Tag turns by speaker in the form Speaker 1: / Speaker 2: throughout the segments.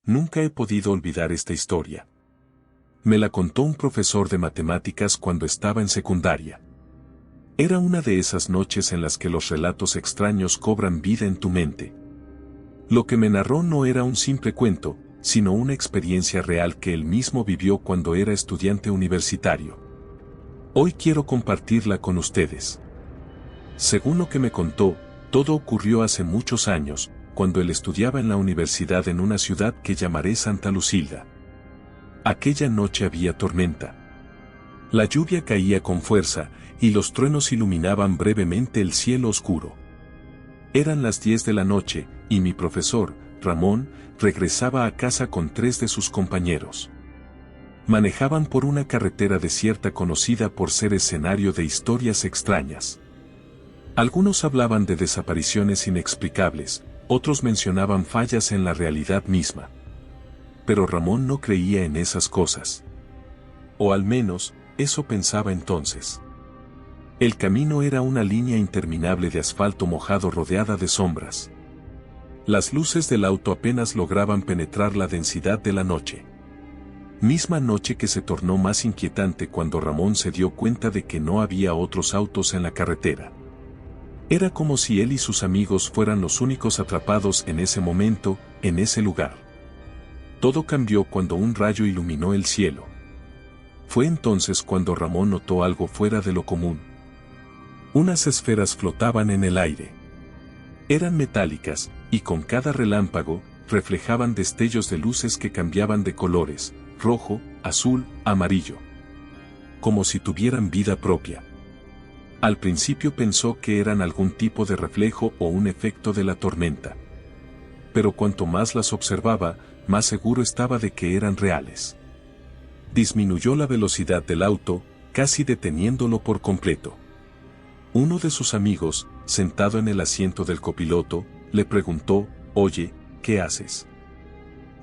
Speaker 1: Nunca he podido olvidar esta historia. Me la contó un profesor de matemáticas cuando estaba en secundaria. Era una de esas noches en las que los relatos extraños cobran vida en tu mente. Lo que me narró no era un simple cuento, sino una experiencia real que él mismo vivió cuando era estudiante universitario. Hoy quiero compartirla con ustedes. Según lo que me contó, todo ocurrió hace muchos años, cuando él estudiaba en la universidad en una ciudad que llamaré Santa Lucilda. Aquella noche había tormenta. La lluvia caía con fuerza, y los truenos iluminaban brevemente el cielo oscuro. Eran las 10 de la noche, y mi profesor, Ramón, regresaba a casa con 3 de sus compañeros. Manejaban por una carretera desierta conocida por ser escenario de historias extrañas. Algunos hablaban de desapariciones inexplicables, otros mencionaban fallas en la realidad misma. Pero Ramón no creía en esas cosas. O al menos, eso pensaba entonces. El camino era una línea interminable de asfalto mojado rodeada de sombras. Las luces del auto apenas lograban penetrar la densidad de la noche. Misma noche que se tornó más inquietante cuando Ramón se dio cuenta de que no había otros autos en la carretera. Era como si él y sus amigos fueran los únicos atrapados en ese momento, en ese lugar. Todo cambió cuando un rayo iluminó el cielo. Fue entonces cuando Ramón notó algo fuera de lo común. Unas esferas flotaban en el aire. Eran metálicas, y con cada relámpago, reflejaban destellos de luces que cambiaban de colores, rojo, azul, amarillo. Como si tuvieran vida propia. Al principio pensó que eran algún tipo de reflejo o un efecto de la tormenta. Pero cuanto más las observaba, más seguro estaba de que eran reales. Disminuyó la velocidad del auto, casi deteniéndolo por completo. Uno de sus amigos, sentado en el asiento del copiloto, le preguntó, «Oye, ¿qué haces?».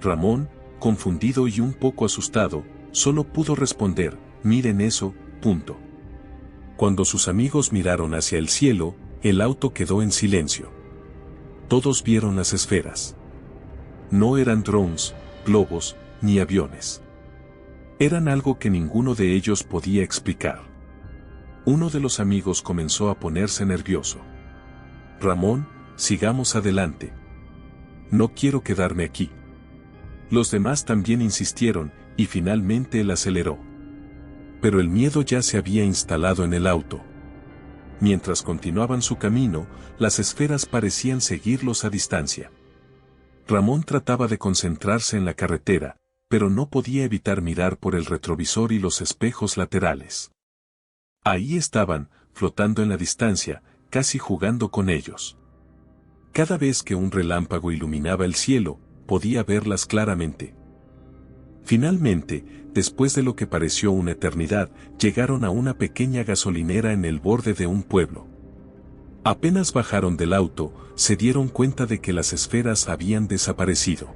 Speaker 1: Ramón, confundido y un poco asustado, solo pudo responder, «Miren eso, punto». Cuando sus amigos miraron hacia el cielo, el auto quedó en silencio. Todos vieron las esferas. No eran drones, globos, ni aviones. Eran algo que ninguno de ellos podía explicar. Uno de los amigos comenzó a ponerse nervioso. «Ramón, sigamos adelante. No quiero quedarme aquí». Los demás también insistieron, y finalmente él aceleró. Pero el miedo ya se había instalado en el auto. Mientras continuaban su camino, las esferas parecían seguirlos a distancia. Ramón trataba de concentrarse en la carretera, pero no podía evitar mirar por el retrovisor y los espejos laterales. Ahí estaban, flotando en la distancia, casi jugando con ellos. Cada vez que un relámpago iluminaba el cielo, podía verlas claramente. Finalmente, después de lo que pareció una eternidad, llegaron a una pequeña gasolinera en el borde de un pueblo. Apenas bajaron del auto, se dieron cuenta de que las esferas habían desaparecido.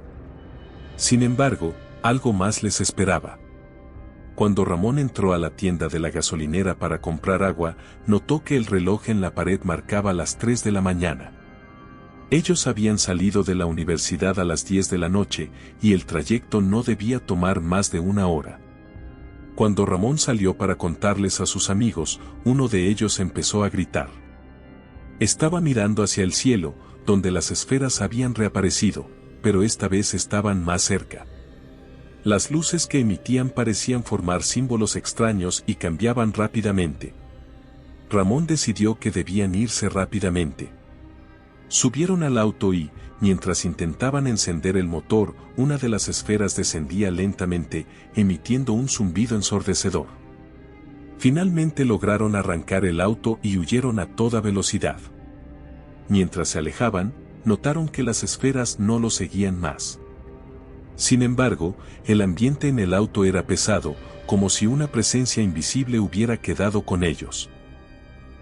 Speaker 1: Sin embargo, algo más les esperaba. Cuando Ramón entró a la tienda de la gasolinera para comprar agua, notó que el reloj en la pared marcaba las 3 de la mañana. Ellos habían salido de la universidad a las 10 de la noche, y el trayecto no debía tomar más de 1 hora. Cuando Ramón salió para contarles a sus amigos, uno de ellos empezó a gritar. Estaba mirando hacia el cielo, donde las esferas habían reaparecido, pero esta vez estaban más cerca. Las luces que emitían parecían formar símbolos extraños y cambiaban rápidamente. Ramón decidió que debían irse rápidamente. Subieron al auto y, mientras intentaban encender el motor, una de las esferas descendía lentamente, emitiendo un zumbido ensordecedor. Finalmente lograron arrancar el auto y huyeron a toda velocidad. Mientras se alejaban, notaron que las esferas no los seguían más. Sin embargo, el ambiente en el auto era pesado, como si una presencia invisible hubiera quedado con ellos.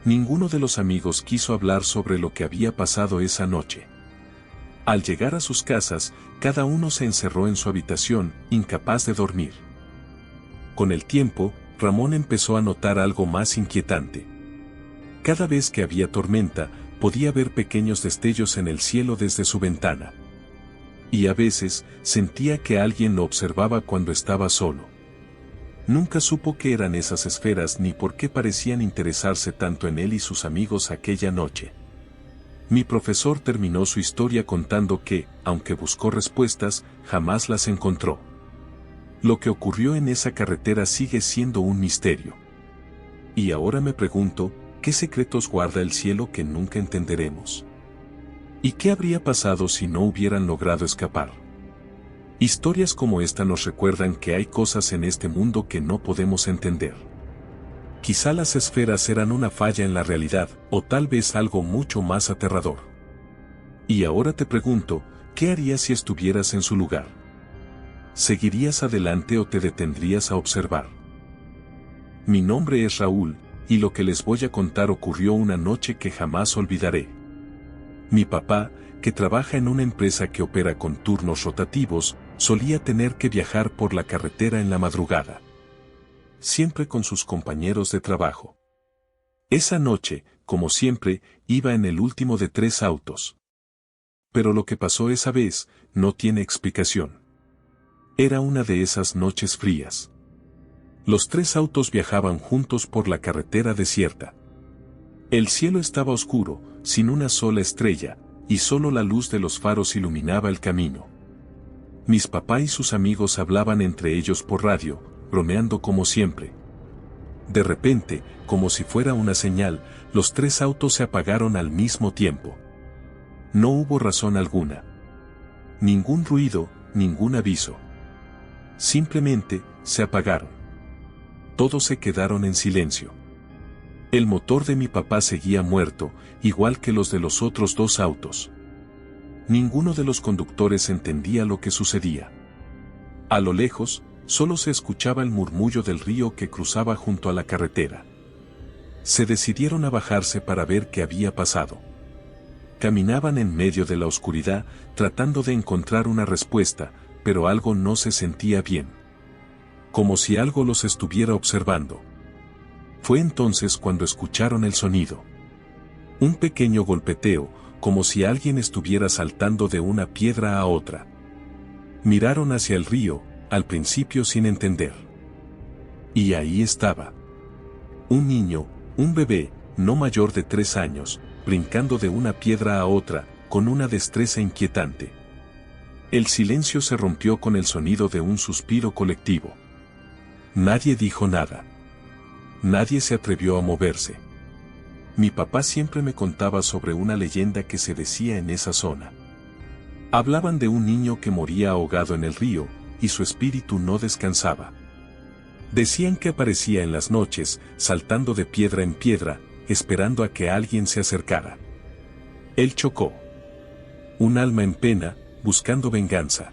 Speaker 1: Ninguno de los amigos quiso hablar sobre lo que había pasado esa noche. Al llegar a sus casas, cada uno se encerró en su habitación, incapaz de dormir. Con el tiempo, Ramón empezó a notar algo más inquietante. Cada vez que había tormenta, podía ver pequeños destellos en el cielo desde su ventana. Y a veces, sentía que alguien lo observaba cuando estaba solo. Nunca supo qué eran esas esferas ni por qué parecían interesarse tanto en él y sus amigos aquella noche. Mi profesor terminó su historia contando que, aunque buscó respuestas, jamás las encontró. Lo que ocurrió en esa carretera sigue siendo un misterio. Y ahora me pregunto, ¿qué secretos guarda el cielo que nunca entenderemos? ¿Y qué habría pasado si no hubieran logrado escapar? Historias como esta nos recuerdan que hay cosas en este mundo que no podemos entender. Quizá las esferas eran una falla en la realidad, o tal vez algo mucho más aterrador. Y ahora te pregunto, ¿qué harías si estuvieras en su lugar? ¿Seguirías adelante o te detendrías a observar? Mi nombre es Raúl, y lo que les voy a contar ocurrió una noche que jamás olvidaré. Mi papá, que trabaja en una empresa que opera con turnos rotativos, solía tener que viajar por la carretera en la madrugada. Siempre con sus compañeros de trabajo. Esa noche, como siempre, iba en el último de 3 autos. Pero lo que pasó esa vez, no tiene explicación. Era una de esas noches frías. Los 3 autos viajaban juntos por la carretera desierta. El cielo estaba oscuro, sin una sola estrella, y solo la luz de los faros iluminaba el camino. Mis papá y sus amigos hablaban entre ellos por radio, bromeando como siempre. De repente, como si fuera una señal, los 3 autos se apagaron al mismo tiempo. No hubo razón alguna. Ningún ruido, ningún aviso. Simplemente, se apagaron. Todos se quedaron en silencio. El motor de mi papá seguía muerto, igual que los de los otros 2 autos. Ninguno de los conductores entendía lo que sucedía. A lo lejos, solo se escuchaba el murmullo del río que cruzaba junto a la carretera. Se decidieron a bajarse para ver qué había pasado. Caminaban en medio de la oscuridad, tratando de encontrar una respuesta, pero algo no se sentía bien. Como si algo los estuviera observando. Fue entonces cuando escucharon el sonido. Un pequeño golpeteo, como si alguien estuviera saltando de una piedra a otra. Miraron hacia el río, al principio sin entender. Y ahí estaba. Un niño, un bebé, no mayor de 3 años, brincando de una piedra a otra, con una destreza inquietante. El silencio se rompió con el sonido de un suspiro colectivo. Nadie dijo nada. Nadie se atrevió a moverse. Mi papá siempre me contaba sobre una leyenda que se decía en esa zona. Hablaban de un niño que moría ahogado en el río, y su espíritu no descansaba. Decían que aparecía en las noches, saltando de piedra en piedra, esperando a que alguien se acercara. Él chocó. Un alma en pena, buscando venganza.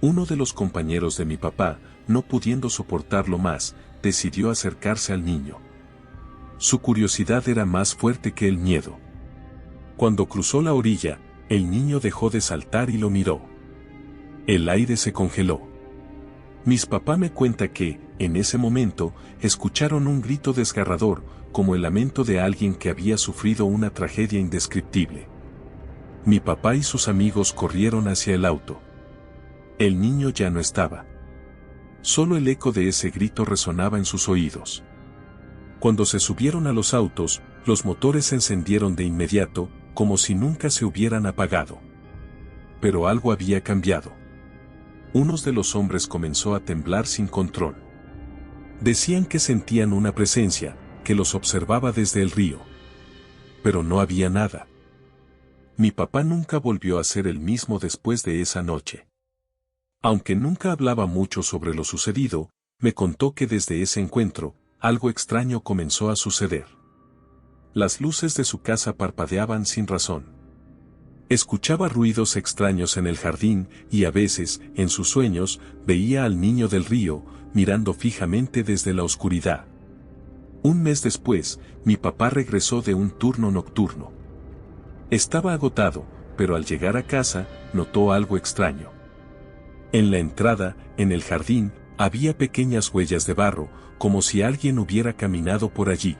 Speaker 1: Uno de los compañeros de mi papá, no pudiendo soportarlo más, decidió acercarse al niño. Su curiosidad era más fuerte que el miedo. Cuando cruzó la orilla, el niño dejó de saltar y lo miró. El aire se congeló. Mis papá me cuenta que, en ese momento, escucharon un grito desgarrador, como el lamento de alguien que había sufrido una tragedia indescriptible. Mi papá y sus amigos corrieron hacia el auto. El niño ya no estaba. Solo el eco de ese grito resonaba en sus oídos. Cuando se subieron a los autos, los motores se encendieron de inmediato, como si nunca se hubieran apagado. Pero algo había cambiado. Uno de los hombres comenzó a temblar sin control. Decían que sentían una presencia, que los observaba desde el río. Pero no había nada. Mi papá nunca volvió a ser el mismo después de esa noche. Aunque nunca hablaba mucho sobre lo sucedido, me contó que desde ese encuentro, algo extraño comenzó a suceder. Las luces de su casa parpadeaban sin razón. Escuchaba ruidos extraños en el jardín y a veces, en sus sueños, veía al niño del río, mirando fijamente desde la oscuridad. Un mes después, mi papá regresó de un turno nocturno. Estaba agotado, pero al llegar a casa, notó algo extraño. En la entrada, en el jardín, había pequeñas huellas de barro, como si alguien hubiera caminado por allí.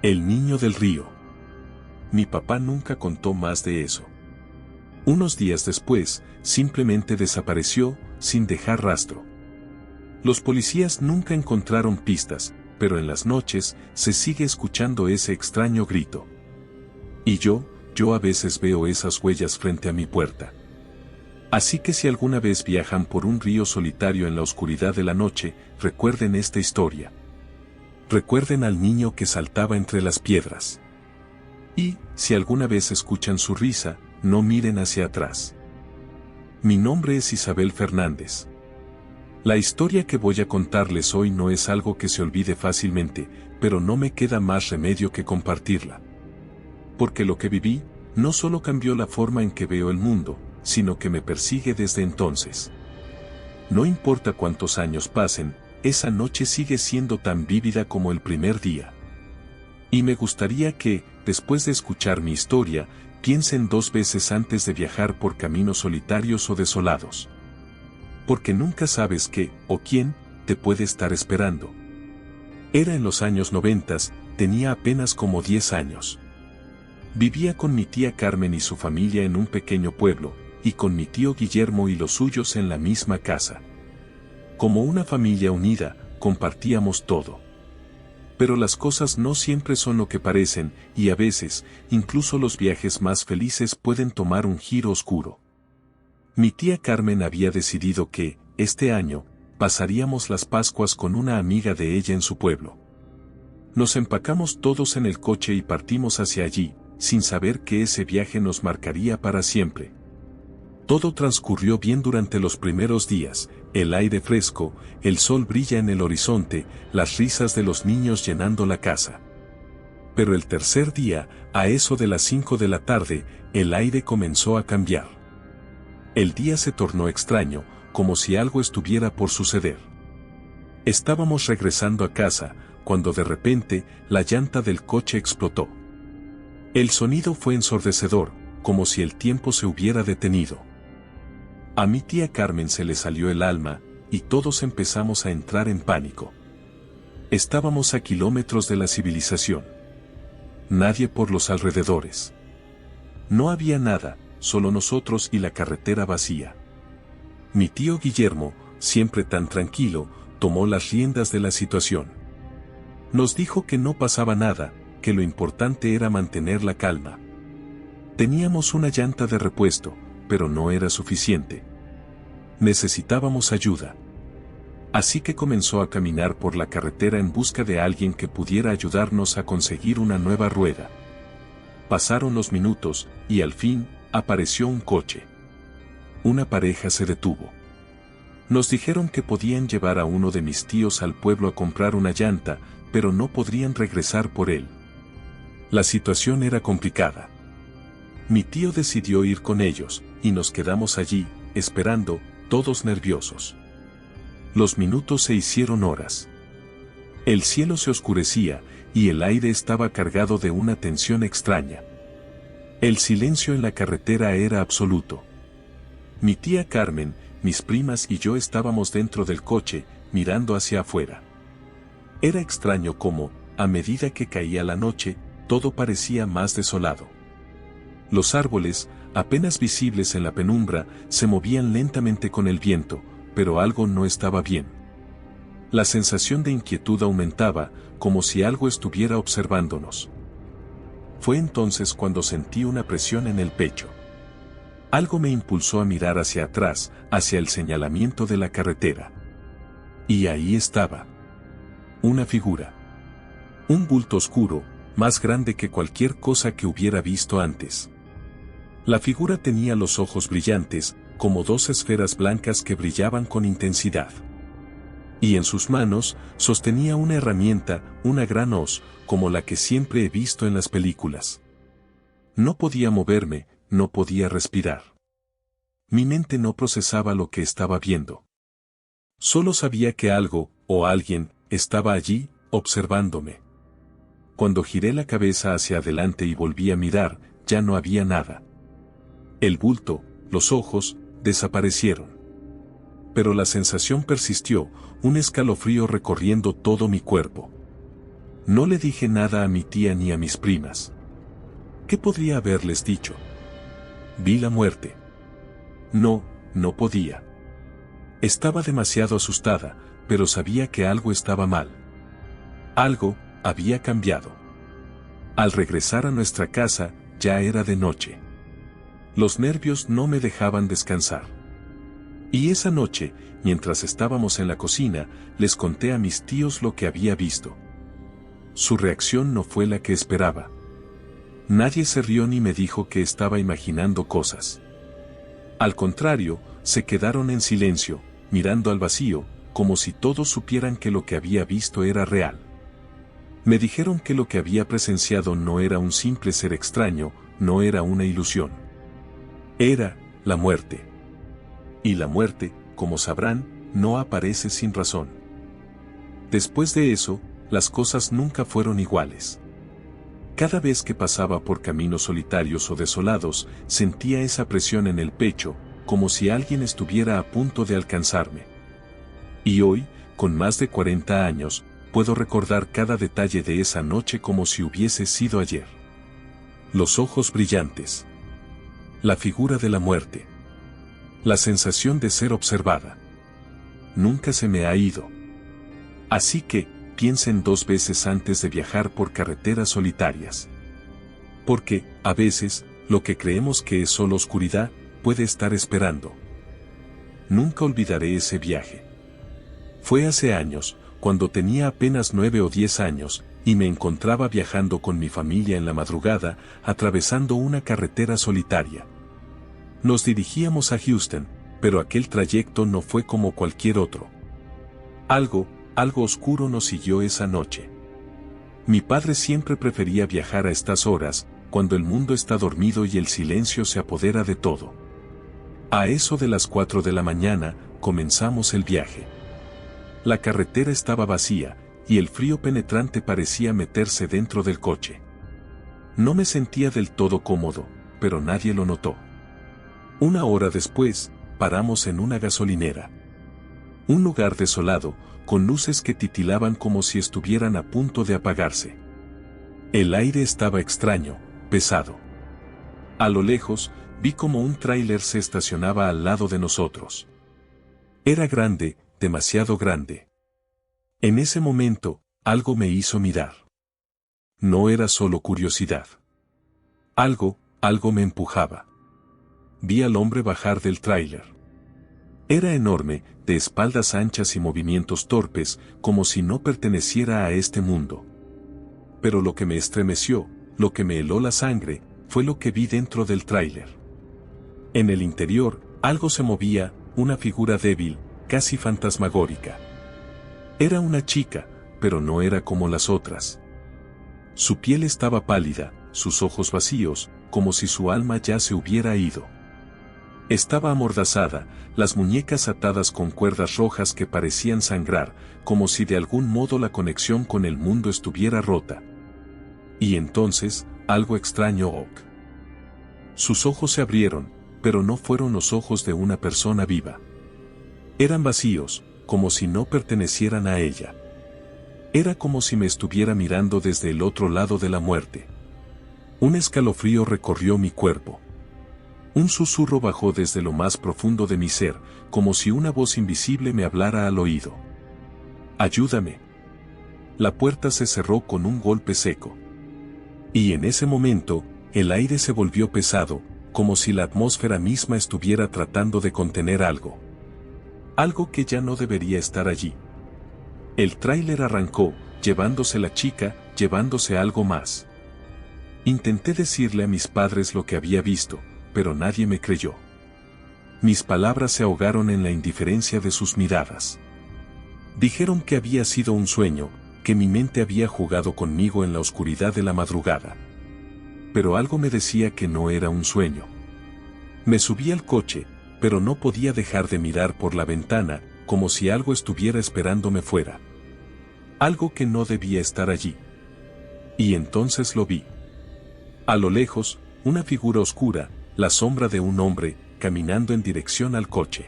Speaker 1: El niño del río. Mi papá nunca contó más de eso. Unos días después, simplemente desapareció, sin dejar rastro. Los policías nunca encontraron pistas, pero en las noches se sigue escuchando ese extraño grito. Y yo a veces veo esas huellas frente a mi puerta. Así que si alguna vez viajan por un río solitario en la oscuridad de la noche, recuerden esta historia. Recuerden al niño que saltaba entre las piedras. Y, si alguna vez escuchan su risa, no miren hacia atrás. Mi nombre es Isabel Fernández. La historia que voy a contarles hoy no es algo que se olvide fácilmente, pero no me queda más remedio que compartirla. Porque lo que viví, no solo cambió la forma en que veo el mundo, sino que me persigue desde entonces. No importa cuántos años pasen, esa noche sigue siendo tan vívida como el primer día. Y me gustaría que, después de escuchar mi historia, piensen 2 veces antes de viajar por caminos solitarios o desolados. Porque nunca sabes qué, o quién, te puede estar esperando. Era en los años 90, tenía apenas como 10 años. Vivía con mi tía Carmen y su familia en un pequeño pueblo, y con mi tío Guillermo y los suyos en la misma casa. Como una familia unida, compartíamos todo. Pero las cosas no siempre son lo que parecen, y a veces, incluso los viajes más felices pueden tomar un giro oscuro. Mi tía Carmen había decidido que, este año, pasaríamos las Pascuas con una amiga de ella en su pueblo. Nos empacamos todos en el coche y partimos hacia allí, sin saber que ese viaje nos marcaría para siempre. Todo transcurrió bien durante los primeros días, el aire fresco, el sol brilla en el horizonte, las risas de los niños llenando la casa. Pero el tercer día, a eso de las 5 de la tarde, el aire comenzó a cambiar. El día se tornó extraño, como si algo estuviera por suceder. Estábamos regresando a casa, cuando de repente, la llanta del coche explotó. El sonido fue ensordecedor, como si el tiempo se hubiera detenido. A mi tía Carmen se le salió el alma, y todos empezamos a entrar en pánico. Estábamos a kilómetros de la civilización. Nadie por los alrededores. No había nada, solo nosotros y la carretera vacía. Mi tío Guillermo, siempre tan tranquilo, tomó las riendas de la situación. Nos dijo que no pasaba nada, que lo importante era mantener la calma. Teníamos una llanta de repuesto, pero no era suficiente. Necesitábamos ayuda. Así que comenzó a caminar por la carretera en busca de alguien que pudiera ayudarnos a conseguir una nueva rueda. Pasaron los minutos, y al fin, apareció un coche. Una pareja se detuvo. Nos dijeron que podían llevar a uno de mis tíos al pueblo a comprar una llanta, pero no podrían regresar por él. La situación era complicada. Mi tío decidió ir con ellos, y nos quedamos allí, esperando, todos nerviosos. Los minutos se hicieron horas. El cielo se oscurecía, y el aire estaba cargado de una tensión extraña. El silencio en la carretera era absoluto. Mi tía Carmen, mis primas y yo estábamos dentro del coche, mirando hacia afuera. Era extraño cómo, a medida que caía la noche, todo parecía más desolado. Los árboles, apenas visibles en la penumbra, se movían lentamente con el viento, pero algo no estaba bien. La sensación de inquietud aumentaba, como si algo estuviera observándonos. Fue entonces cuando sentí una presión en el pecho. Algo me impulsó a mirar hacia atrás, hacia el señalamiento de la carretera. Y ahí estaba. Una figura. Un bulto oscuro, más grande que cualquier cosa que hubiera visto antes. La figura tenía los ojos brillantes, como 2 esferas blancas que brillaban con intensidad. Y en sus manos, sostenía una herramienta, una gran hoz, como la que siempre he visto en las películas. No podía moverme, no podía respirar. Mi mente no procesaba lo que estaba viendo. Solo sabía que algo, o alguien, estaba allí, observándome. Cuando giré la cabeza hacia adelante y volví a mirar, ya no había nada. El bulto, los ojos, desaparecieron. Pero la sensación persistió, un escalofrío recorriendo todo mi cuerpo. No le dije nada a mi tía ni a mis primas. ¿Qué podría haberles dicho? Vi la muerte. No, no podía. Estaba demasiado asustada, pero sabía que algo estaba mal. Algo había cambiado. Al regresar a nuestra casa, ya era de noche. Los nervios no me dejaban descansar. Y esa noche, mientras estábamos en la cocina, les conté a mis tíos lo que había visto. Su reacción no fue la que esperaba. Nadie se rió ni me dijo que estaba imaginando cosas. Al contrario, se quedaron en silencio, mirando al vacío, como si todos supieran que lo que había visto era real. Me dijeron que lo que había presenciado no era un simple ser extraño, no era una ilusión. Era la muerte. Y la muerte, como sabrán, no aparece sin razón. Después de eso, las cosas nunca fueron iguales. Cada vez que pasaba por caminos solitarios o desolados, sentía esa presión en el pecho, como si alguien estuviera a punto de alcanzarme. Y hoy, con más de 40 años, puedo recordar cada detalle de esa noche como si hubiese sido ayer. Los ojos brillantes. La figura de la muerte. La sensación de ser observada. Nunca se me ha ido. Así que, piensen 2 veces antes de viajar por carreteras solitarias. Porque, a veces, lo que creemos que es solo oscuridad, puede estar esperando. Nunca olvidaré ese viaje. Fue hace años, cuando tenía apenas 9 o 10 años, y me encontraba viajando con mi familia en la madrugada, atravesando una carretera solitaria. Nos dirigíamos a Houston, pero aquel trayecto no fue como cualquier otro. Algo oscuro nos siguió esa noche. Mi padre siempre prefería viajar a estas horas, cuando el mundo está dormido y el silencio se apodera de todo. A eso de las 4 de la mañana, comenzamos el viaje. La carretera estaba vacía, y el frío penetrante parecía meterse dentro del coche. No me sentía del todo cómodo, pero nadie lo notó. 1 hora después, paramos en una gasolinera. Un lugar desolado, con luces que titilaban como si estuvieran a punto de apagarse. El aire estaba extraño, pesado. A lo lejos, vi como un tráiler se estacionaba al lado de nosotros. Era grande, demasiado grande. En ese momento, algo me hizo mirar. No era solo curiosidad. Algo me empujaba. Vi al hombre bajar del tráiler. Era enorme, de espaldas anchas y movimientos torpes, como si no perteneciera a este mundo. Pero lo que me estremeció, lo que me heló la sangre, fue lo que vi dentro del tráiler. En el interior, algo se movía, una figura débil, casi fantasmagórica. Era una chica, pero no era como las otras. Su piel estaba pálida, sus ojos vacíos, como si su alma ya se hubiera ido. Estaba amordazada, las muñecas atadas con cuerdas rojas que parecían sangrar, como si de algún modo la conexión con el mundo estuviera rota. Y entonces, algo extraño ocurrió. Sus ojos se abrieron, pero no fueron los ojos de una persona viva. Eran vacíos, como si no pertenecieran a ella. Era como si me estuviera mirando desde el otro lado de la muerte. Un escalofrío recorrió mi cuerpo. Un susurro bajó desde lo más profundo de mi ser, como si una voz invisible me hablara al oído. ¡Ayúdame! La puerta se cerró con un golpe seco. Y en ese momento, el aire se volvió pesado, como si la atmósfera misma estuviera tratando de contener algo. Algo que ya no debería estar allí. El tráiler arrancó, llevándose la chica, llevándose algo más. Intenté decirle a mis padres lo que había visto, pero nadie me creyó. Mis palabras se ahogaron en la indiferencia de sus miradas. Dijeron que había sido un sueño, que mi mente había jugado conmigo en la oscuridad de la madrugada. Pero algo me decía que no era un sueño. Me subí al coche, pero no podía dejar de mirar por la ventana, como si algo estuviera esperándome fuera. Algo que no debía estar allí. Y entonces lo vi. A lo lejos, una figura oscura, la sombra de un hombre, caminando en dirección al coche.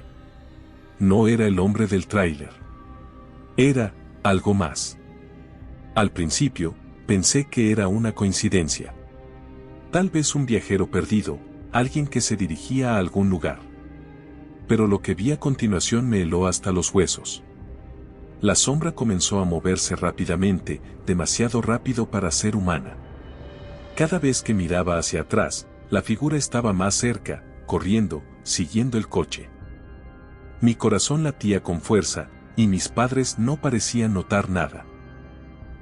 Speaker 1: No era el hombre del tráiler. Era algo más. Al principio, pensé que era una coincidencia. Tal vez un viajero perdido, alguien que se dirigía a algún lugar. Pero lo que vi a continuación me heló hasta los huesos. La sombra comenzó a moverse rápidamente, demasiado rápido para ser humana. Cada vez que miraba hacia atrás, la figura estaba más cerca, corriendo, siguiendo el coche. Mi corazón latía con fuerza, y mis padres no parecían notar nada.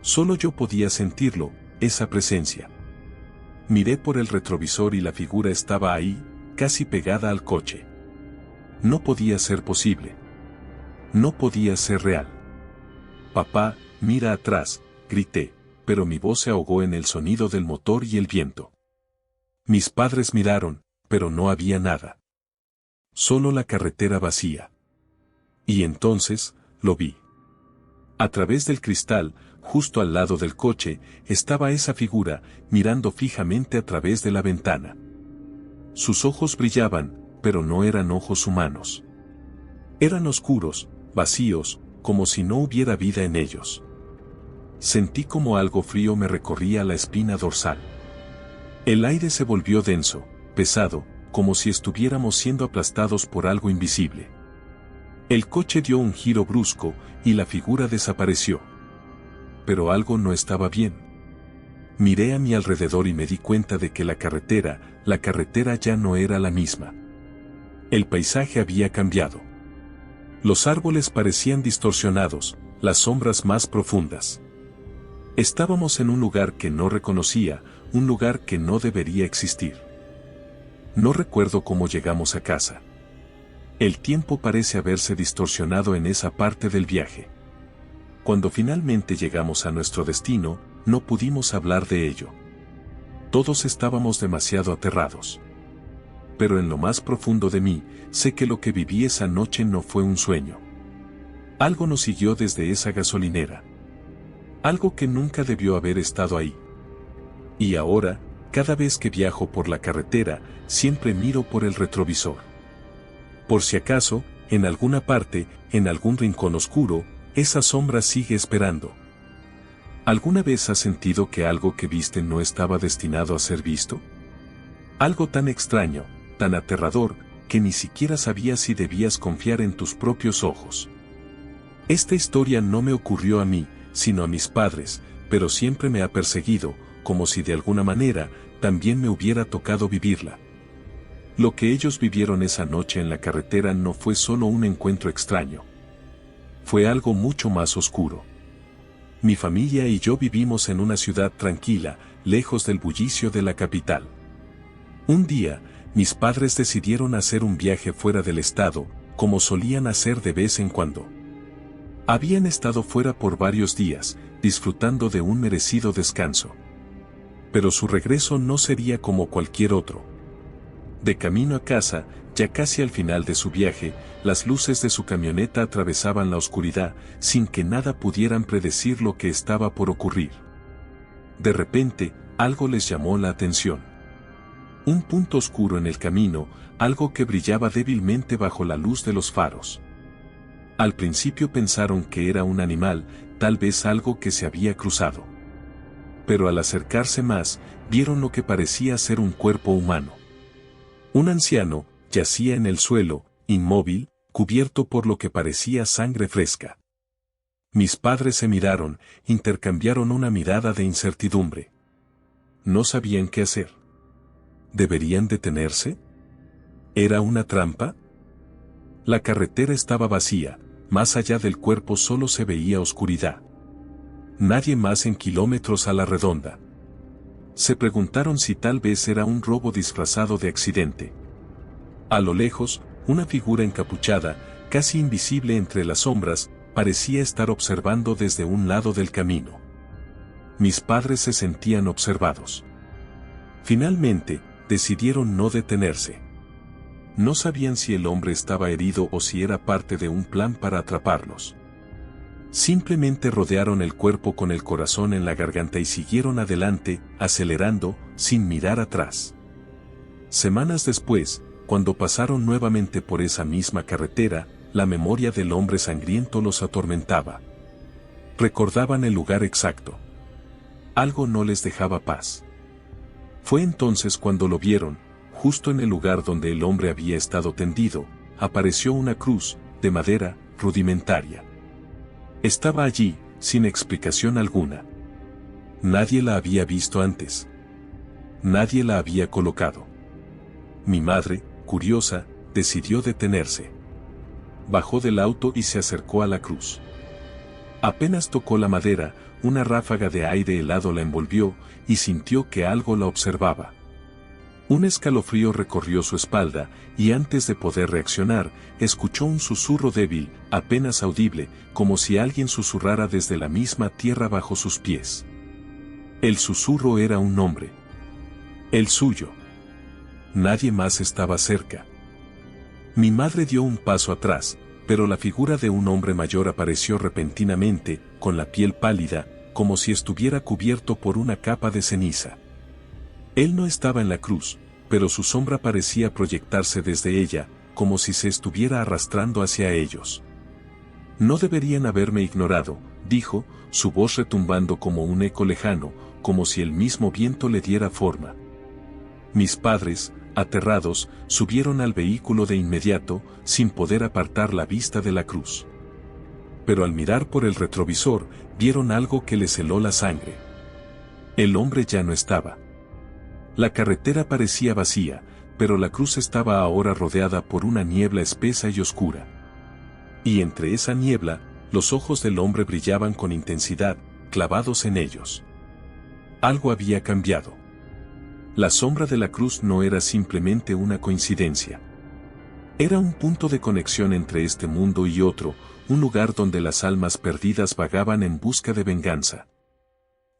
Speaker 1: Solo yo podía sentirlo, esa presencia. Miré por el retrovisor y la figura estaba ahí, casi pegada al coche. No podía ser posible. No podía ser real. Papá, mira atrás, grité, pero mi voz se ahogó en el sonido del motor y el viento. Mis padres miraron, pero no había nada. Solo la carretera vacía. Y entonces, lo vi. A través del cristal, justo al lado del coche, estaba esa figura, mirando fijamente a través de la ventana. Sus ojos brillaban, pero no eran ojos humanos. Eran oscuros, vacíos, como si no hubiera vida en ellos. Sentí como algo frío me recorría la espina dorsal. El aire se volvió denso, pesado, como si estuviéramos siendo aplastados por algo invisible. El coche dio un giro brusco, y la figura desapareció. Pero algo no estaba bien. Miré a mi alrededor y me di cuenta de que la carretera ya no era la misma. El paisaje había cambiado. Los árboles parecían distorsionados, las sombras más profundas. Estábamos en un lugar que no reconocía, un lugar que no debería existir. No recuerdo cómo llegamos a casa. El tiempo parece haberse distorsionado en esa parte del viaje. Cuando finalmente llegamos a nuestro destino, no pudimos hablar de ello. Todos estábamos demasiado aterrados. Pero en lo más profundo de mí, sé que lo que viví esa noche no fue un sueño. Algo nos siguió desde esa gasolinera. Algo que nunca debió haber estado ahí. Y ahora, cada vez que viajo por la carretera, siempre miro por el retrovisor. Por si acaso, en alguna parte, en algún rincón oscuro, esa sombra sigue esperando. ¿Alguna vez has sentido que algo que viste no estaba destinado a ser visto? Algo tan extraño, tan aterrador, que ni siquiera sabías si debías confiar en tus propios ojos. Esta historia no me ocurrió a mí, sino a mis padres, pero siempre me ha perseguido, como si de alguna manera, también me hubiera tocado vivirla. Lo que ellos vivieron esa noche en la carretera no fue solo un encuentro extraño. Fue algo mucho más oscuro. Mi familia y yo vivimos en una ciudad tranquila, lejos del bullicio de la capital. Un día, mis padres decidieron hacer un viaje fuera del estado, como solían hacer de vez en cuando. Habían estado fuera por varios días, disfrutando de un merecido descanso. Pero su regreso no sería como cualquier otro. De camino a casa, ya casi al final de su viaje, las luces de su camioneta atravesaban la oscuridad, sin que nada pudieran predecir lo que estaba por ocurrir. De repente, algo les llamó la atención. Un punto oscuro en el camino, algo que brillaba débilmente bajo la luz de los faros. Al principio pensaron que era un animal, tal vez algo que se había cruzado. Pero al acercarse más, vieron lo que parecía ser un cuerpo humano. Un anciano yacía en el suelo, inmóvil, cubierto por lo que parecía sangre fresca. Mis padres se miraron, intercambiaron una mirada de incertidumbre. No sabían qué hacer. ¿Deberían detenerse? ¿Era una trampa? La carretera estaba vacía, más allá del cuerpo solo se veía oscuridad. Nadie más en kilómetros a la redonda. Se preguntaron si tal vez era un robo disfrazado de accidente. A lo lejos, una figura encapuchada, casi invisible entre las sombras, parecía estar observando desde un lado del camino. Mis padres se sentían observados. Finalmente, decidieron no detenerse. No sabían si el hombre estaba herido o si era parte de un plan para atraparlos. Simplemente rodearon el cuerpo con el corazón en la garganta y siguieron adelante, acelerando, sin mirar atrás. Semanas después, cuando pasaron nuevamente por esa misma carretera, la memoria del hombre sangriento los atormentaba. Recordaban el lugar exacto. Algo no les dejaba paz. Fue entonces cuando lo vieron, justo en el lugar donde el hombre había estado tendido, apareció una cruz, de madera, rudimentaria. Estaba allí, sin explicación alguna. Nadie la había visto antes. Nadie la había colocado. Mi madre, curiosa, decidió detenerse. Bajó del auto y se acercó a la cruz. Apenas tocó la madera, una ráfaga de aire helado la envolvió y sintió que algo la observaba. Un escalofrío recorrió su espalda y antes de poder reaccionar, escuchó un susurro débil, apenas audible, como si alguien susurrara desde la misma tierra bajo sus pies. El susurro era un nombre. El suyo. Nadie más estaba cerca. Mi madre dio un paso atrás, pero la figura de un hombre mayor apareció repentinamente, con la piel pálida, como si estuviera cubierto por una capa de ceniza. Él no estaba en la cruz, pero su sombra parecía proyectarse desde ella, como si se estuviera arrastrando hacia ellos. No deberían haberme ignorado, dijo, su voz retumbando como un eco lejano, como si el mismo viento le diera forma. Mis padres, aterrados, subieron al vehículo de inmediato, sin poder apartar la vista de la cruz. Pero al mirar por el retrovisor, vieron algo que les heló la sangre. El hombre ya no estaba. La carretera parecía vacía, pero la cruz estaba ahora rodeada por una niebla espesa y oscura. Y entre esa niebla, los ojos del hombre brillaban con intensidad, clavados en ellos. Algo había cambiado. La sombra de la cruz no era simplemente una coincidencia. Era un punto de conexión entre este mundo y otro, un lugar donde las almas perdidas vagaban en busca de venganza.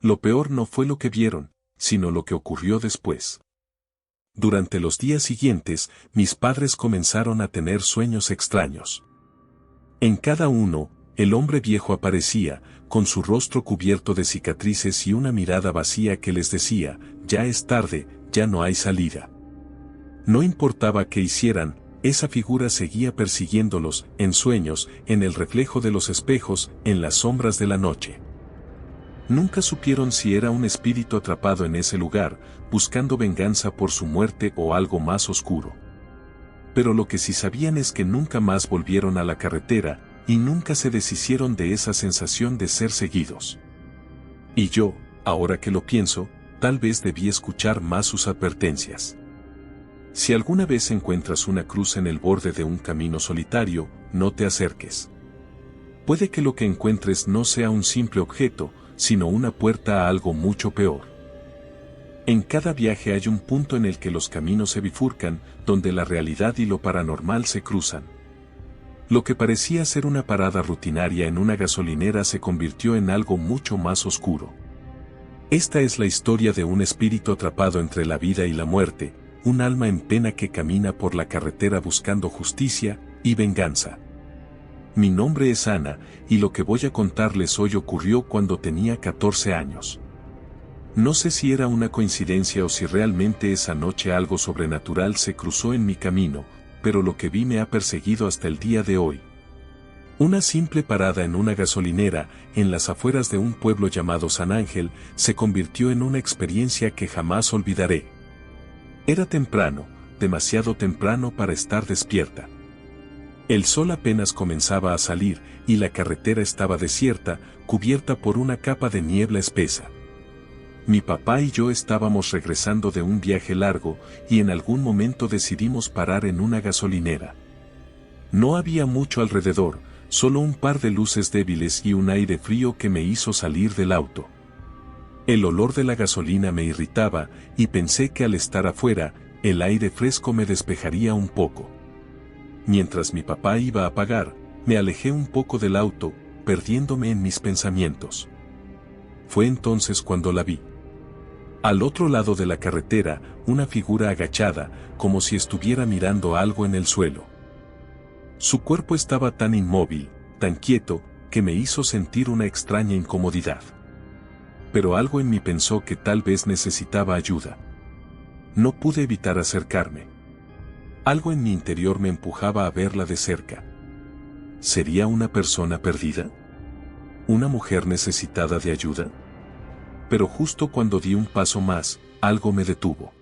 Speaker 1: Lo peor no fue lo que vieron, sino lo que ocurrió después. Durante los días siguientes, mis padres comenzaron a tener sueños extraños. En cada uno, el hombre viejo aparecía, con su rostro cubierto de cicatrices y una mirada vacía que les decía, ya es tarde, ya no hay salida. No importaba qué hicieran, esa figura seguía persiguiéndolos, en sueños, en el reflejo de los espejos, en las sombras de la noche. Nunca supieron si era un espíritu atrapado en ese lugar, buscando venganza por su muerte o algo más oscuro. Pero lo que sí sabían es que nunca más volvieron a la carretera, y nunca se deshicieron de esa sensación de ser seguidos. Y yo, ahora que lo pienso, tal vez debí escuchar más sus advertencias. Si alguna vez encuentras una cruz en el borde de un camino solitario, no te acerques. Puede que lo que encuentres no sea un simple objeto, sino una puerta a algo mucho peor. En cada viaje hay un punto en el que los caminos se bifurcan, donde la realidad y lo paranormal se cruzan. Lo que parecía ser una parada rutinaria en una gasolinera se convirtió en algo mucho más oscuro. Esta es la historia de un espíritu atrapado entre la vida y la muerte, un alma en pena que camina por la carretera buscando justicia y venganza. Mi nombre es Ana, y lo que voy a contarles hoy ocurrió cuando tenía 14 años. No sé si era una coincidencia o si realmente esa noche algo sobrenatural se cruzó en mi camino, pero lo que vi me ha perseguido hasta el día de hoy. Una simple parada en una gasolinera, en las afueras de un pueblo llamado San Ángel, se convirtió en una experiencia que jamás olvidaré. Era temprano, demasiado temprano para estar despierta. El sol apenas comenzaba a salir, y la carretera estaba desierta, cubierta por una capa de niebla espesa. Mi papá y yo estábamos regresando de un viaje largo, y en algún momento decidimos parar en una gasolinera. No había mucho alrededor, solo un par de luces débiles y un aire frío que me hizo salir del auto. El olor de la gasolina me irritaba, y pensé que al estar afuera, el aire fresco me despejaría un poco. Mientras mi papá iba a pagar, me alejé un poco del auto, perdiéndome en mis pensamientos. Fue entonces cuando la vi. Al otro lado de la carretera, una figura agachada, como si estuviera mirando algo en el suelo. Su cuerpo estaba tan inmóvil, tan quieto, que me hizo sentir una extraña incomodidad. Pero algo en mí pensó que tal vez necesitaba ayuda. No pude evitar acercarme. Algo en mi interior me empujaba a verla de cerca. ¿Sería una persona perdida? ¿Una mujer necesitada de ayuda? Pero justo cuando di un paso más, algo me detuvo.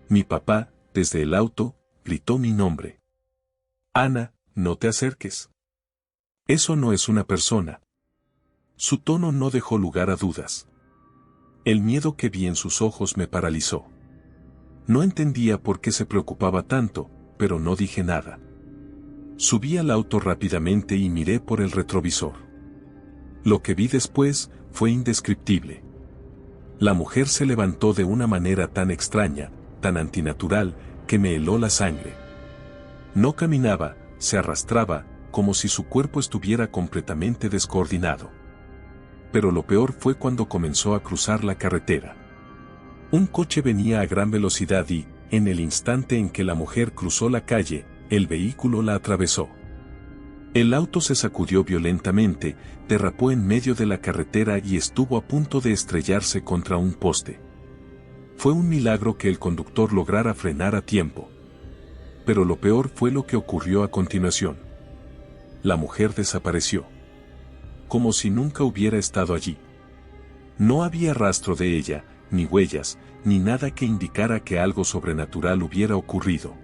Speaker 1: Mi papá, desde el auto, gritó mi nombre. Ana, no te acerques. Eso no es una persona. Su tono no dejó lugar a dudas. El miedo que vi en sus ojos me paralizó. No entendía por qué se preocupaba tanto, pero no dije nada. Subí al auto rápidamente y miré por el retrovisor. Lo que vi después fue indescriptible. La mujer se levantó de una manera tan extraña, tan antinatural, que me heló la sangre. No caminaba, se arrastraba, como si su cuerpo estuviera completamente descoordinado. Pero lo peor fue cuando comenzó a cruzar la carretera. Un coche venía a gran velocidad y, en el instante en que la mujer cruzó la calle, el vehículo la atravesó. El auto se sacudió violentamente, derrapó en medio de la carretera y estuvo a punto de estrellarse contra un poste. Fue un milagro que el conductor lograra frenar a tiempo. Pero lo peor fue lo que ocurrió a continuación. La mujer desapareció. Como si nunca hubiera estado allí. No había rastro de ella, ni huellas, ni nada que indicara que algo sobrenatural hubiera ocurrido.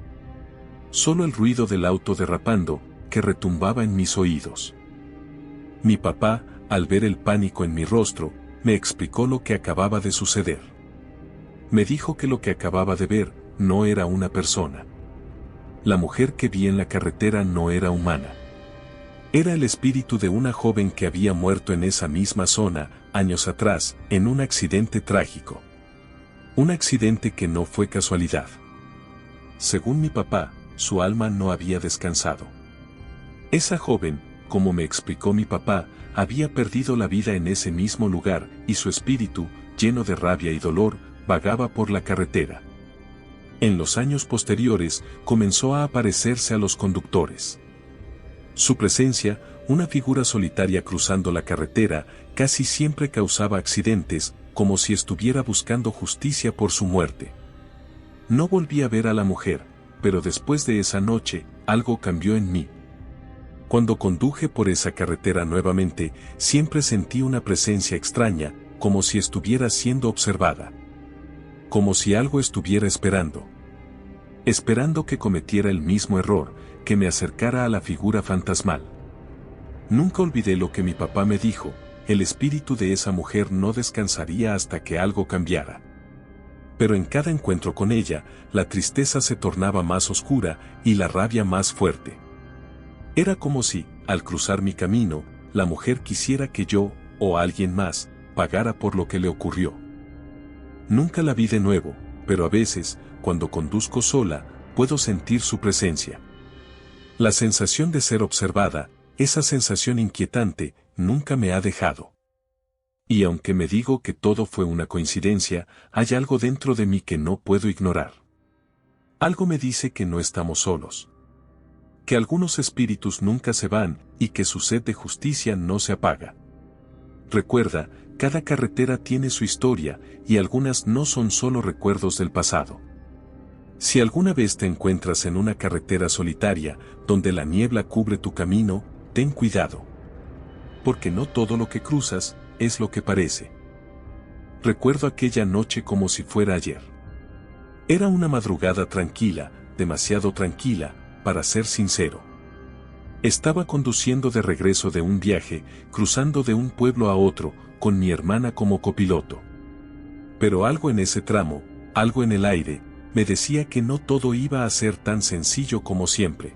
Speaker 1: Solo el ruido del auto derrapando, que retumbaba en mis oídos. Mi papá, al ver el pánico en mi rostro, me explicó lo que acababa de suceder. Me dijo que lo que acababa de ver no era una persona. La mujer que vi en la carretera no era humana. Era el espíritu de una joven que había muerto en esa misma zona, años atrás, en un accidente trágico. Un accidente que no fue casualidad. Según mi papá, su alma no había descansado. Esa joven, como me explicó mi papá, había perdido la vida en ese mismo lugar, y su espíritu, lleno de rabia y dolor, vagaba por la carretera. En los años posteriores, comenzó a aparecerse a los conductores. Su presencia, una figura solitaria cruzando la carretera, casi siempre causaba accidentes, como si estuviera buscando justicia por su muerte. No volví a ver a la mujer, pero después de esa noche, algo cambió en mí. Cuando conduje por esa carretera nuevamente, siempre sentí una presencia extraña, como si estuviera siendo observada. Como si algo estuviera esperando. Esperando que cometiera el mismo error, que me acercara a la figura fantasmal. Nunca olvidé lo que mi papá me dijo, el espíritu de esa mujer no descansaría hasta que algo cambiara. Pero en cada encuentro con ella, la tristeza se tornaba más oscura y la rabia más fuerte. Era como si, al cruzar mi camino, la mujer quisiera que yo, o alguien más, pagara por lo que le ocurrió. Nunca la vi de nuevo, pero a veces, cuando conduzco sola, puedo sentir su presencia. La sensación de ser observada, esa sensación inquietante, nunca me ha dejado. Y aunque me digo que todo fue una coincidencia, hay algo dentro de mí que no puedo ignorar. Algo me dice que no estamos solos. Que algunos espíritus nunca se van, y que su sed de justicia no se apaga. Recuerda, cada carretera tiene su historia, y algunas no son solo recuerdos del pasado. Si alguna vez te encuentras en una carretera solitaria, donde la niebla cubre tu camino, ten cuidado. Porque no todo lo que cruzas, es lo que parece. Recuerdo aquella noche como si fuera ayer. Era una madrugada tranquila, demasiado tranquila, para ser sincero. Estaba conduciendo de regreso de un viaje, cruzando de un pueblo a otro, con mi hermana como copiloto. Pero algo en ese tramo, algo en el aire, me decía que no todo iba a ser tan sencillo como siempre.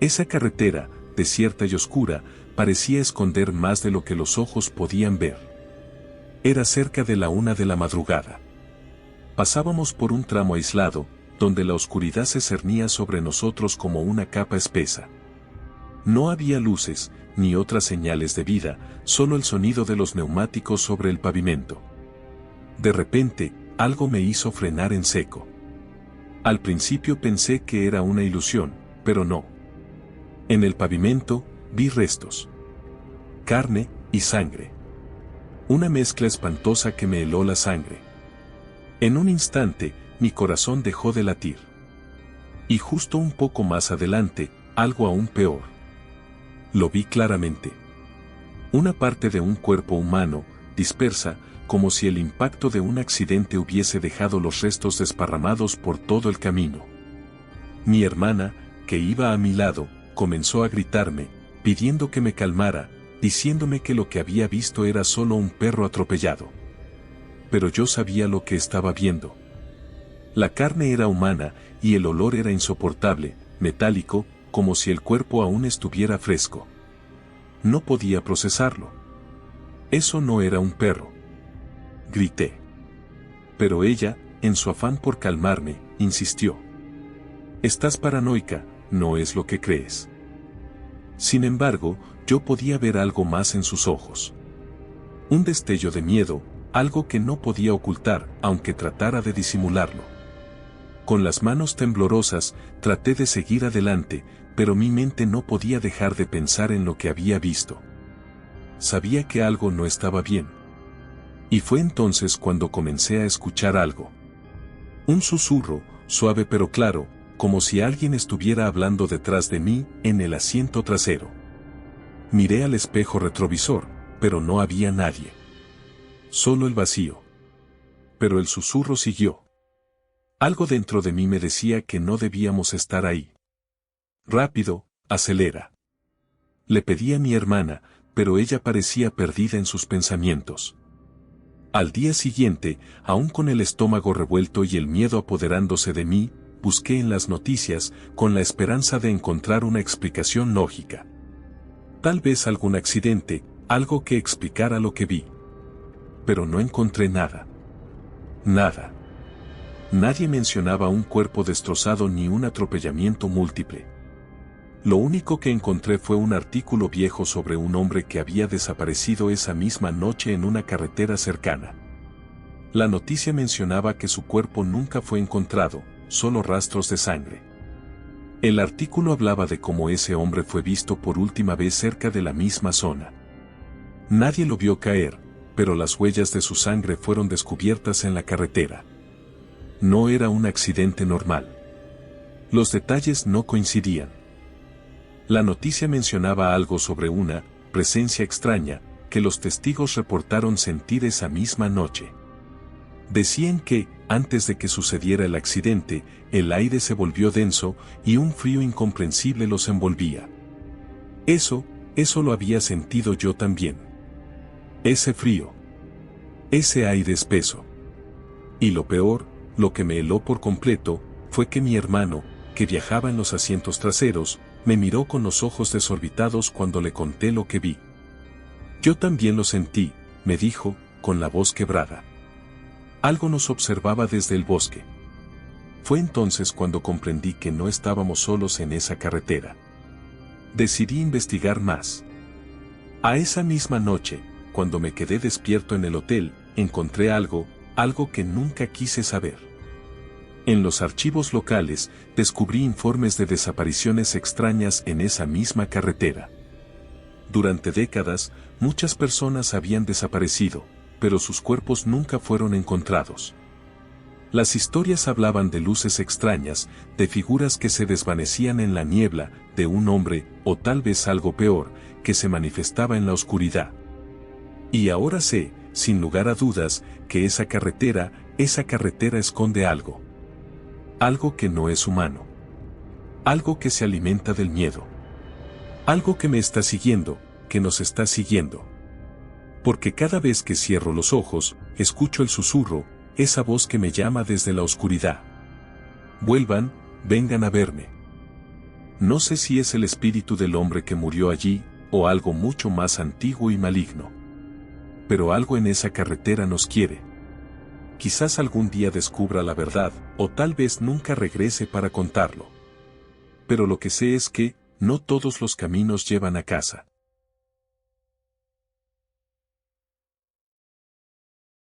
Speaker 1: Esa carretera, desierta y oscura, parecía esconder más de lo que los ojos podían ver. Era cerca de la 1 de la madrugada. Pasábamos por un tramo aislado, donde la oscuridad se cernía sobre nosotros como una capa espesa. No había luces, ni otras señales de vida, solo el sonido de los neumáticos sobre el pavimento. De repente, algo me hizo frenar en seco. Al principio pensé que era una ilusión, pero no. En el pavimento, vi restos. Carne y sangre. Una mezcla espantosa que me heló la sangre. En un instante, mi corazón dejó de latir. Y justo un poco más adelante, algo aún peor. Lo vi claramente. Una parte de un cuerpo humano, dispersa, como si el impacto de un accidente hubiese dejado los restos desparramados por todo el camino. Mi hermana, que iba a mi lado, comenzó a gritarme, pidiendo que me calmara, diciéndome que lo que había visto era solo un perro atropellado. Pero yo sabía lo que estaba viendo. La carne era humana, y el olor era insoportable, metálico, como si el cuerpo aún estuviera fresco. No podía procesarlo. Eso no era un perro. Grité. Pero ella, en su afán por calmarme, insistió. Estás paranoica, no es lo que crees. Sin embargo, yo podía ver algo más en sus ojos. Un destello de miedo, algo que no podía ocultar, aunque tratara de disimularlo. Con las manos temblorosas, traté de seguir adelante, pero mi mente no podía dejar de pensar en lo que había visto. Sabía que algo no estaba bien. Y fue entonces cuando comencé a escuchar algo. Un susurro, suave pero claro, como si alguien estuviera hablando detrás de mí, en el asiento trasero. Miré al espejo retrovisor, pero no había nadie. Solo el vacío. Pero el susurro siguió. Algo dentro de mí me decía que no debíamos estar ahí. Rápido, acelera. Le pedí a mi hermana, pero ella parecía perdida en sus pensamientos. Al día siguiente, aún con el estómago revuelto y el miedo apoderándose de mí, busqué en las noticias, con la esperanza de encontrar una explicación lógica. Tal vez algún accidente, algo que explicara lo que vi. Pero no encontré nada. Nada. Nadie mencionaba un cuerpo destrozado ni un atropellamiento múltiple. Lo único que encontré fue un artículo viejo sobre un hombre que había desaparecido esa misma noche en una carretera cercana. La noticia mencionaba que su cuerpo nunca fue encontrado, solo rastros de sangre. El artículo hablaba de cómo ese hombre fue visto por última vez cerca de la misma zona. Nadie lo vio caer, pero las huellas de su sangre fueron descubiertas en la carretera. No era un accidente normal. Los detalles no coincidían. La noticia mencionaba algo sobre una presencia extraña que los testigos reportaron sentir esa misma noche. Decían que, antes de que sucediera el accidente, el aire se volvió denso y un frío incomprensible los envolvía. Eso lo había sentido yo también. Ese frío. Ese aire espeso. Y lo peor, lo que me heló por completo, fue que mi hermano, que viajaba en los asientos traseros, me miró con los ojos desorbitados cuando le conté lo que vi. Yo también lo sentí, me dijo, con la voz quebrada. Algo nos observaba desde el bosque. Fue entonces cuando comprendí que no estábamos solos en esa carretera. Decidí investigar más. A esa misma noche, cuando me quedé despierto en el hotel, encontré algo que nunca quise saber. En los archivos locales, descubrí informes de desapariciones extrañas en esa misma carretera. Durante décadas, muchas personas habían desaparecido, pero sus cuerpos nunca fueron encontrados. Las historias hablaban de luces extrañas, de figuras que se desvanecían en la niebla, de un hombre, o tal vez algo peor, que se manifestaba en la oscuridad. Y ahora sé, sin lugar a dudas, que esa carretera esconde algo. Algo que no es humano. Algo que se alimenta del miedo. Algo que me está siguiendo, que nos está siguiendo. Porque cada vez que cierro los ojos, escucho el susurro, esa voz que me llama desde la oscuridad. Vuelvan, vengan a verme. No sé si es el espíritu del hombre que murió allí, o algo mucho más antiguo y maligno. Pero algo en esa carretera nos quiere. Quizás algún día descubra la verdad, o tal vez nunca regrese para contarlo. Pero lo que sé es que, no todos los caminos llevan a casa.